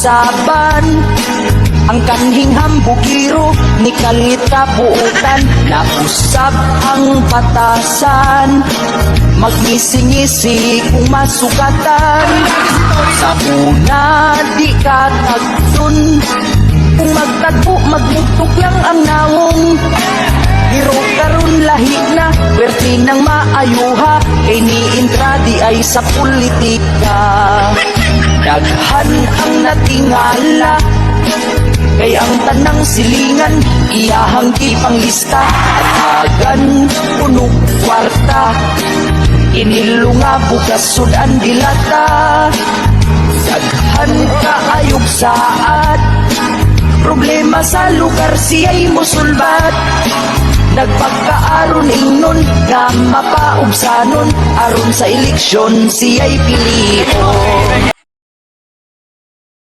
usaban. Ang kanhing hambugiro ni kalit kabuutan, nausab ang batasan, magngisi-ngisi kung masukatan. Sa una di ka tagtun, kung magtagpo magmutok lang ang nawong. Hiro karon lahi na, werti ng maayuha, kay niintra di ay sa politika. Daghan ang natingala, kay ang tanang silingan, iyahang gipanglista. At agan punong kwarta, inilunga bukas sudan dilata. Daghan kaayog saat, problema sa lugar siya'y musulbat. Nagpagkaaron ingnon nga mapaubsanon, aron sa eleksyon siya'y pilion.